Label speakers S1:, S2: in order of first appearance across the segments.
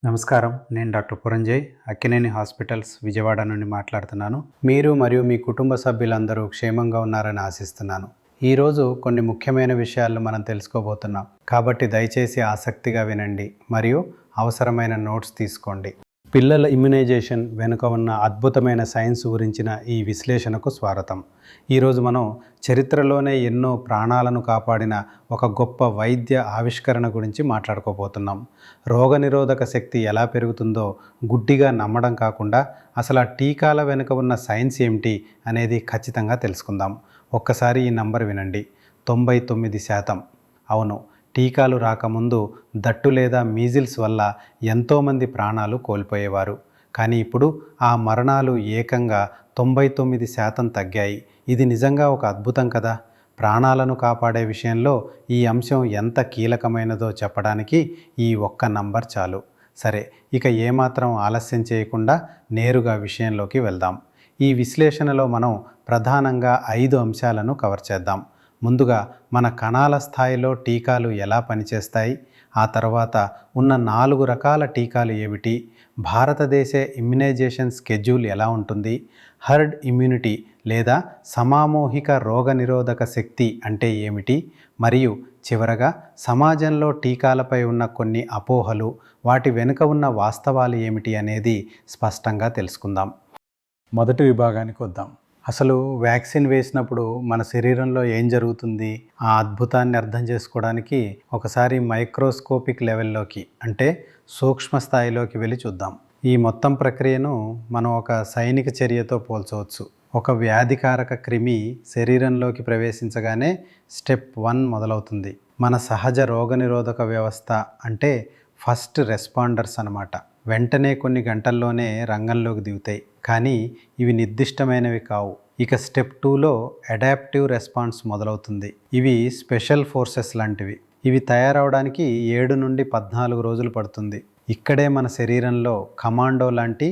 S1: నమస్కారం. నేను doctor పురంజయ్, Akkineni hospitals Vijayawada నుండి మాట్లాడుతున్నాను. మీరు మరియు మీ కుటుంబ సభ్యులందరూ క్షేమంగా ఉన్నారని ఆశిస్తున్నాను. ఈరోజు కొన్ని ముఖ్యమైన విషయాలను మనం తెలుసుకోబోతున్నాం. కాబట్టి దయచేసి ఆసక్తిగా వినండి మరియు అవసరమైన నోట్స్ తీసుకోండి. పిల్లల ఇమ్యునైజేషన్ వెనుక ఉన్న అద్భుతమైన సైన్స్ గురించిన ఈ విశ్లేషణకు స్వాగతం. ఈరోజు మనం చరిత్రలోనే ఎన్నో ప్రాణాలను కాపాడిన ఒక గొప్ప వైద్య ఆవిష్కరణ గురించి మాట్లాడుకోబోతున్నాం. రోగనిరోధక శక్తి ఎలా పెరుగుతుందో గుడ్డిగా నమ్మడం కాకుండా అసలు ఆ టీకాల వెనుక ఉన్న సైన్స్ ఏమిటి అనేది ఖచ్చితంగా తెలుసుకుందాం. ఒక్కసారి ఈ నంబర్ వినండి, 99%. అవును, టీకాలు రాకముందు దట్టు లేదా మీజిల్స్ వల్ల ఎంతోమంది ప్రాణాలు కోల్పోయేవారు. కానీ ఇప్పుడు ఆ మరణాలు ఏకంగా 99% తగ్గాయి. ఇది నిజంగా ఒక అద్భుతం కదా. ప్రాణాలను కాపాడే విషయంలో ఈ అంశం ఎంత కీలకమైనదో చెప్పడానికి ఈ ఒక్క నంబర్ చాలు. సరే, ఇక ఏమాత్రం ఆలస్యం చేయకుండా నేరుగా విషయంలోకి వెళ్దాం. ఈ విశ్లేషణలో మనం ప్రధానంగా 5 అంశాలను కవర్ చేద్దాం. ముందుగా మన కణాల స్థాయిలో టీకాలు ఎలా పనిచేస్తాయి, ఆ తర్వాత ఉన్న 4 రకాల టీకాలు ఏమిటి, భారతదేశ ఇమ్యునైజేషన్ స్కెడ్యూల్ ఎలా ఉంటుంది, హర్డ్ ఇమ్యూనిటీ లేదా సమామోహిక రోగనిరోధక శక్తి అంటే ఏమిటి, మరియు చివరగా సమాజంలో టీకాలపై ఉన్న కొన్ని అపోహలు, వాటి వెనుక ఉన్న వాస్తవాలు ఏమిటి అనేది స్పష్టంగా తెలుసుకుందాం. మొదటి విభాగానికి వద్దాం. అసలు వ్యాక్సిన్ వేసినప్పుడు మన శరీరంలో ఏం జరుగుతుంది, ఆ అద్భుతాన్ని అర్థం చేసుకోవడానికి ఒకసారి మైక్రోస్కోపిక్ లెవెల్లోకి అంటే సూక్ష్మ స్థాయిలోకి వెళ్ళి చూద్దాం. ఈ మొత్తం ప్రక్రియను మనం ఒక సైనిక చర్యతో పోల్చవచ్చు. ఒక వ్యాధికారక క్రిమి శరీరంలోకి ప్రవేశించగానే స్టెప్ 1 మొదలవుతుంది. మన సహజ రోగనిరోధక వ్యవస్థ అంటే ఫస్ట్ రెస్పాండర్స్ అన్నమాట. వెంటనే కొన్ని గంటల్లోనే రంగంలోకి దిగుతాయి. కానీ ఇవి నిర్దిష్టమైనవి కావు. ఇక స్టెప్ 2లో అడాప్టివ్ రెస్పాన్స్ మొదలవుతుంది. ఇవి స్పెషల్ ఫోర్సెస్ లాంటివి. ఇవి తయారవడానికి 7 నుండి 14 రోజులు పడుతుంది. ఇక్కడే మన శరీరంలో కమాండో లాంటి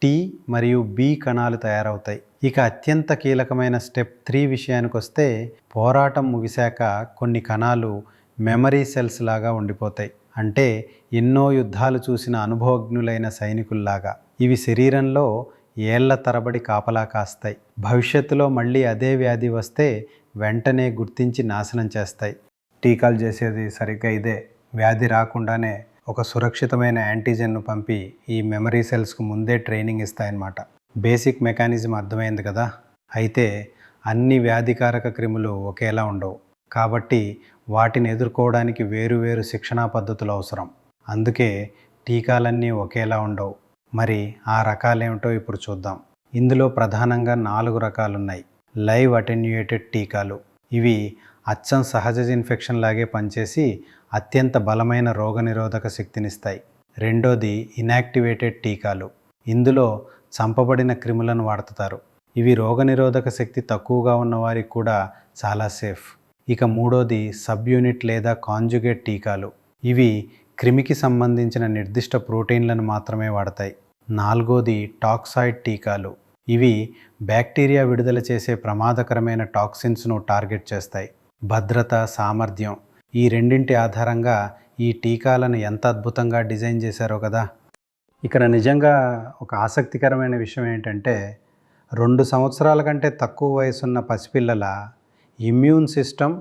S1: టీ మరియు బి కణాలు తయారవుతాయి. ఇక అత్యంత కీలకమైన స్టెప్ 3 విషయానికి వస్తే, పోరాటం ముగిశాక కొన్ని కణాలు మెమరీ సెల్స్ లాగా ఉండిపోతాయి. అంటే ఎన్నో యుద్ధాలు చూసిన అనుభవజ్ఞులైన సైనికుల్లాగా. ఇవి శరీరంలో ఏళ్ల తరబడి కాపలా కాస్తాయి. భవిష్యత్తులో మళ్ళీ అదే వ్యాధి వస్తే వెంటనే గుర్తించి నాశనం చేస్తాయి. టీకాలు చేసేది సరిగ్గా ఇదే. వ్యాధి రాకుండానే ఒక సురక్షితమైన యాంటీజెన్ను పంపి ఈ మెమరీ సెల్స్కు ముందే ట్రైనింగ్ ఇస్తాయన్నమాట. బేసిక్ మెకానిజం అర్థమైంది కదా. అయితే అన్ని వ్యాధికారక క్రిములు ఒకేలా ఉండవు. కాబట్టి వాటిని ఎదుర్కోవడానికి వేరువేరు శిక్షణా పద్ధతులు అవసరం. అందుకే టీకాలన్నీ ఒకేలా ఉండవు. మరి ఆ రకాలేమిటో ఇప్పుడు చూద్దాం. ఇందులో ప్రధానంగా 4 రకాలున్నాయి. లైవ్ అటెన్యూయేటెడ్ టీకాలు. ఇవి అచ్చం సహజ ఇన్ఫెక్షన్ లాగే పనిచేసి అత్యంత బలమైన రోగనిరోధక శక్తినిస్తాయి. రెండోది ఇనాక్టివేటెడ్ టీకాలు. ఇందులో చంపబడిన క్రిములను వాడుతారు. ఇవి రోగనిరోధక శక్తి తక్కువగా ఉన్న వారికి కూడా చాలా సేఫ్. ఇక మూడోది సబ్ యూనిట్ లేదా కాంజుగేట్ టీకాలు. ఇవి క్రిమికి సంబంధించిన నిర్దిష్ట ప్రోటీన్లను మాత్రమే వాడతాయి. నాలుగోది టాక్సాయిడ్ టీకాలు. ఇవి బ్యాక్టీరియా విడుదల చేసే ప్రమాదకరమైన టాక్సిన్స్ను టార్గెట్ చేస్తాయి. భద్రత, సామర్థ్యం ఈ రెండింటి ఆధారంగా ఈ టీకాలను ఎంత అద్భుతంగా డిజైన్ చేశారో కదా. ఇక్కడ నిజంగా ఒక ఆసక్తికరమైన విషయం ఏంటంటే, 2 సంవత్సరాల కంటే తక్కువ వయసున్న పసిపిల్లల ఇమ్యూన్ సిస్టమ్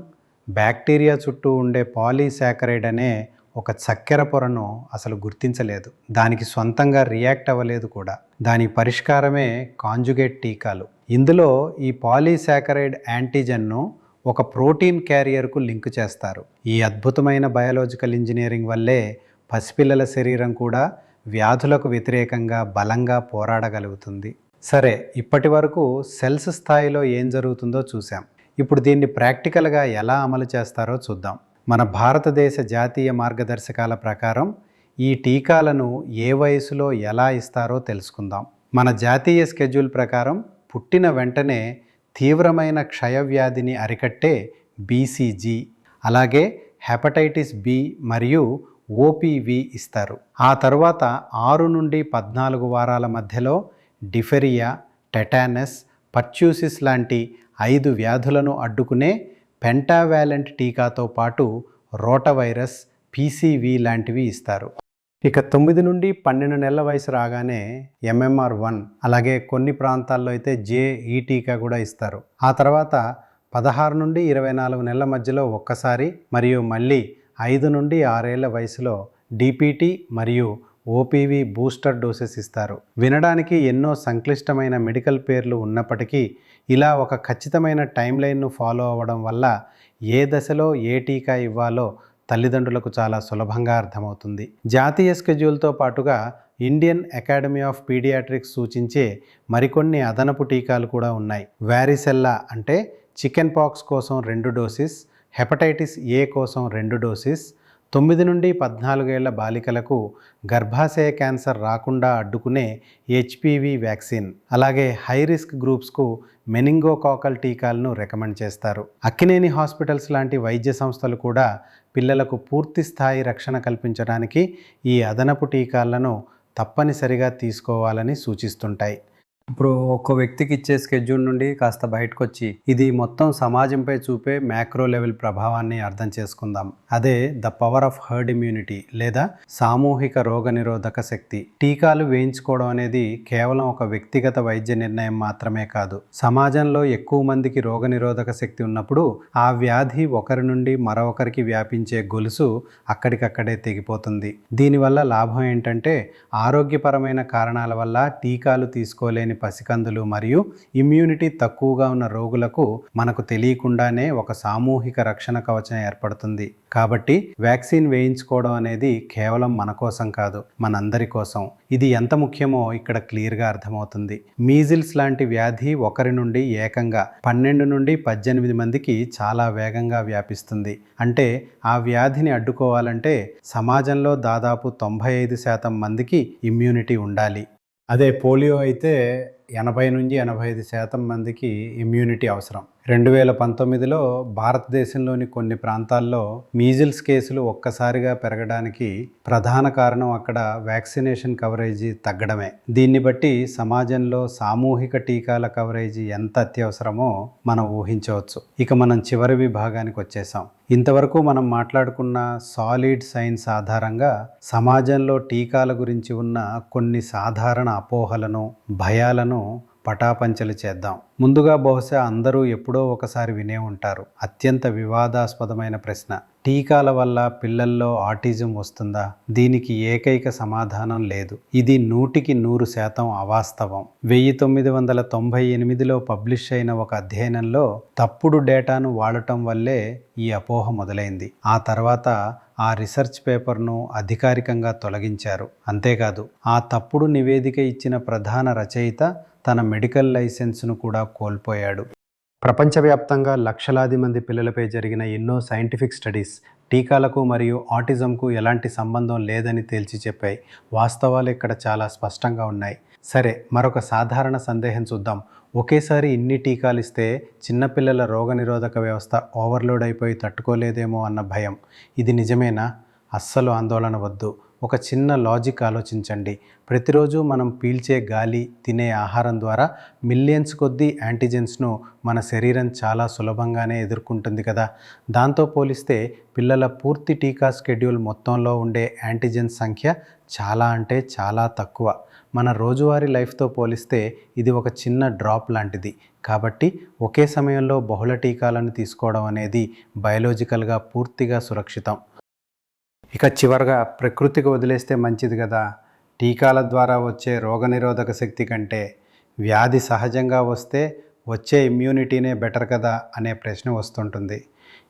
S1: బ్యాక్టీరియా చుట్టూ ఉండే పాలీసాకరైడ్ అనే ఒక చక్కెర పొరను అసలు గుర్తించలేదు. దానికి సొంతంగా రియాక్ట్ అవ్వలేదు కూడా. దాని పరిష్కారమే కాంజుగేట్ టీకాలు. ఇందులో ఈ పాలీసాకరైడ్ యాంటీజెన్ను ఒక ప్రోటీన్ క్యారియర్కు లింక్ చేస్తారు. ఈ అద్భుతమైన బయాలజికల్ ఇంజనీరింగ్ వల్లే పసిపిల్లల శరీరం కూడా వ్యాధులకు వ్యతిరేకంగా బలంగా పోరాడగలుగుతుంది. సరే, ఇప్పటి వరకు సెల్స్ స్థాయిలో ఏం జరుగుతుందో చూసాం. ఇప్పుడు దీన్ని ప్రాక్టికల్గా ఎలా అమలు చేస్తారో చూద్దాం. మన భారతదేశ జాతీయ మార్గదర్శకాల ప్రకారం ఈ టీకాలను ఏ వయసులో ఎలా ఇస్తారో తెలుసుకుందాం. మన జాతీయ స్కెడ్యూల్ ప్రకారం పుట్టిన వెంటనే తీవ్రమైన క్షయవ్యాధిని అరికట్టే BCG, అలాగే హెపటైటిస్ B మరియు OPV ఇస్తారు. ఆ తర్వాత 6 నుండి 14 వారాల మధ్యలో డిఫెరియా, టెటానస్, పర్చ్యూసిస్ లాంటి 5 వ్యాధులను అడ్డుకునే పెంటావాలెంట్ టీకాతో పాటు రోటవైరస్, PCV లాంటివి ఇస్తారు. ఇక 9 నుండి 12 నెలల వయసు రాగానే MMR1, అలాగే కొన్ని ప్రాంతాల్లో అయితే JE టీకా కూడా ఇస్తారు. ఆ తర్వాత 16 నుండి 24 నెలల మధ్యలో ఒక్కసారి మరియు మళ్ళీ 5 నుండి 6 ఏళ్ల వయసులో DPT మరియు OPV బూస్టర్ డోసెస్ ఇస్తారు. వినడానికి ఎన్నో సంక్లిష్టమైన మెడికల్ పేర్లు ఉన్నప్పటికీ ఇలా ఒక ఖచ్చితమైన టైం లైన్ను ఫాలో అవ్వడం వల్ల ఏ దశలో ఏ టీకా ఇవ్వాలో తల్లిదండ్రులకు చాలా సులభంగా అర్థమవుతుంది. జాతీయ స్కెడ్యూల్తో పాటుగా ఇండియన్ అకాడమీ ఆఫ్ పీడియాట్రిక్స్ సూచించే మరికొన్ని అదనపు టీకాలు కూడా ఉన్నాయి. వ్యారిసెల్లా అంటే చికెన్ పాక్స్ కోసం 2 డోసెస్, హెపటైటిస్ ఏ కోసం 2 డోసెస్, 9 నుండి 14 ఏళ్ల బాలికలకు గర్భాశయ క్యాన్సర్ రాకుండా అడ్డుకునే HPV వ్యాక్సిన్, అలాగే హై రిస్క్ గ్రూప్స్కు మెనింగోకాకల్ టీకాలను రికమెండ్ చేస్తారు. అక్కినేని హాస్పిటల్స్ లాంటి వైద్య సంస్థలు కూడా పిల్లలకు పూర్తి స్థాయి రక్షణ కల్పించడానికి ఈ అదనపు టీకాలను తప్పనిసరిగా తీసుకోవాలని సూచిస్తుంటాయి. ఇప్పుడు ఒక్కో వ్యక్తికి ఇచ్చే స్కెడ్యూల్ నుండి కాస్త బయటకు వచ్చి ఇది మొత్తం సమాజంపై చూపే మ్యాక్రో లెవెల్ ప్రభావాన్ని అర్థం చేసుకుందాం. అదే the power of herd immunity లేదా సామూహిక రోగనిరోధక శక్తి. టీకాలు వేయించుకోవడం అనేది కేవలం ఒక వ్యక్తిగత వైద్య నిర్ణయం మాత్రమే కాదు. సమాజంలో ఎక్కువ మందికి రోగనిరోధక శక్తి ఉన్నప్పుడు ఆ వ్యాధి ఒకరి నుండి మరొకరికి వ్యాపించే గొలుసు అక్కడికక్కడే తెగిపోతుంది. దీనివల్ల లాభం ఏంటంటే ఆరోగ్యపరమైన కారణాల వల్ల టీకాలు తీసుకోలేని పసికందులు మరియు ఇమ్యూనిటీ తక్కువగా ఉన్న రోగులకు మనకు తెలియకుండానే ఒక సామూహిక రక్షణ కవచం ఏర్పడుతుంది. కాబట్టి వ్యాక్సిన్ వేయించుకోవడం అనేది కేవలం మన కోసం కాదు, మనందరి కోసం. ఇది ఎంత ముఖ్యమో ఇక్కడ క్లియర్గా అర్థమవుతుంది. మీజిల్స్ లాంటి వ్యాధి ఒకరి నుండి ఏకంగా 12 నుండి 18 మందికి చాలా వేగంగా వ్యాపిస్తుంది. అంటే ఆ వ్యాధిని అడ్డుకోవాలంటే సమాజంలో దాదాపు 95% మందికి ఇమ్యూనిటీ ఉండాలి. అదే పోలియో అయితే 80 నుంచి 85% మందికి ఇమ్యూనిటీ అవసరం. 2019లో భారతదేశంలోని కొన్ని ప్రాంతాల్లో మీజిల్స్ కేసులు ఒక్కసారిగా పెరగడానికి ప్రధాన కారణం అక్కడ వ్యాక్సినేషన్ కవరేజీ తగ్గడమే. దీన్ని బట్టి సమాజంలో సామూహిక టీకాల కవరేజీ ఎంత అత్యవసరమో మనం ఊహించవచ్చు. ఇక మనం చివరి విభాగానికి వచ్చేసాం. ఇంతవరకు మనం మాట్లాడుకున్న సాలిడ్ సైన్స్ ఆధారంగా సమాజంలో టీకాల గురించి ఉన్న కొన్ని సాధారణ అపోహలను, భయాలను పటాపంచలు చేద్దాం. ముందుగా బహుశా అందరూ ఎప్పుడో ఒకసారి వినే ఉంటారు అత్యంత వివాదాస్పదమైన ప్రశ్న: టీకాల వల్ల పిల్లల్లో ఆటిజం వస్తుందా? దీనికి ఏకైక సమాధానం లేదు. ఇది 100కి 100% అవాస్తవం. 1998లో పబ్లిష్ అయిన ఒక అధ్యయనంలో తప్పుడు డేటాను వాడటం వల్లే ఈ అపోహ మొదలైంది. ఆ తర్వాత ఆ రీసెర్చ్ పేపర్ను అధికారికంగా తొలగించారు. అంతేకాదు, ఆ తప్పుడు నివేదిక ఇచ్చిన ప్రధాన రచయిత తన మెడికల్ లైసెన్స్ను కూడా కోల్పోయాడు. ప్రపంచవ్యాప్తంగా లక్షలాది మంది పిల్లలపై జరిగిన ఎన్నో సైంటిఫిక్ స్టడీస్ టీకాలకు మరియు ఆటిజంకు ఎలాంటి సంబంధం లేదని తేల్చి చెప్పాయి. వాస్తవాలు ఇక్కడ చాలా స్పష్టంగా ఉన్నాయి. సరే, మరొక సాధారణ సందేహం చూద్దాం. ఒకేసారి ఇన్ని టీకాలు ఇస్తే చిన్నపిల్లల రోగనిరోధక వ్యవస్థ ఓవర్లోడ్ అయిపోయి తట్టుకోలేదేమో అన్న భయం. ఇది నిజమేనా? అస్సలు ఆందోళన వద్దు. ఒక చిన్న లాజిక్ ఆలోచించండి. ప్రతిరోజు మనం పీల్చే గాలి, తినే ఆహారం ద్వారా మిలియన్స్ కొద్దీ యాంటీజెన్స్ను మన శరీరం చాలా సులభంగానే ఎదుర్కొంటుంది కదా. దాంతో పోలిస్తే పిల్లల పూర్తి టీకా స్కెడ్యూల్ మొత్తంలో ఉండే యాంటీజెన్స్ సంఖ్య చాలా అంటే చాలా తక్కువ. మన రోజువారీ లైఫ్తో పోలిస్తే ఇది ఒక చిన్న డ్రాప్ లాంటిది. కాబట్టి ఒకే సమయంలో బహుళ టీకాలను తీసుకోవడం అనేది బయోలాజికల్గా పూర్తిగా సురక్షితం. ఇక చివరగా ప్రకృతికి వదిలేస్తే మంచిది కదా. టీకాల ద్వారా వచ్చే రోగనిరోధక శక్తి కంటే వ్యాధి సహజంగా వస్తే వచ్చే ఇమ్యూనిటీనే బెటర్ కదా అనే ప్రశ్న వస్తుంటుంది.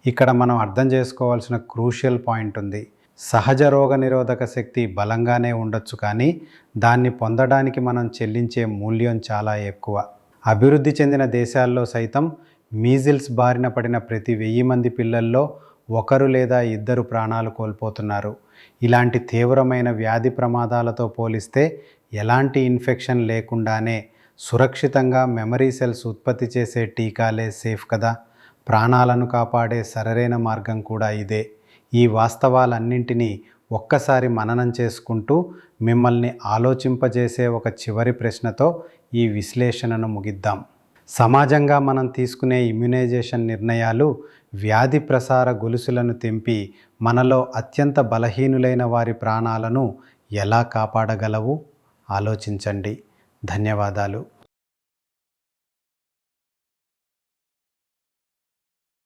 S1: ఇక్కడ మనం అర్థం చేసుకోవాల్సిన క్రూషియల్ పాయింట్ ఉంది. సహజ రోగనిరోధక శక్తి బలంగానే ఉండొచ్చు, కానీ దాన్ని పొందడానికి మనం చెల్లించే మూల్యం చాలా ఎక్కువ. అభివృద్ధి చెందిన దేశాల్లో సైతం మీజిల్స్ బారిన పడిన ప్రతి 1000 మంది పిల్లల్లో 1 లేదా 2 ప్రాణాలు కోల్పోతున్నారు. ఇలాంటి తీవ్రమైన వ్యాధి ప్రమాదాలతో పోలిస్తే ఎలాంటి ఇన్ఫెక్షన్ లేకుండానే సురక్షితంగా మెమరీ సెల్స్ ఉత్పత్తి చేసే టీకాలే సేఫ్ కదా. ప్రాణాలను కాపాడే సరైన మార్గం కూడా ఇదే. ఈ వాస్తవాలన్నింటినీ ఒక్కసారి మననం చేసుకుంటూ మిమ్మల్ని ఆలోచింపజేసే ఒక చివరి ప్రశ్నతో ఈ విశ్లేషణను ముగిద్దాం. సమాజంగా మనం తీసుకునే ఇమ్యునైజేషన్ నిర్ణయాలు వ్యాధి ప్రసార గొలుసులను తెంపి మనలో అత్యంత బలహీనులైన వారి ప్రాణాలను ఎలా కాపాడగలవు? ఆలోచించండి. ధన్యవాదాలు.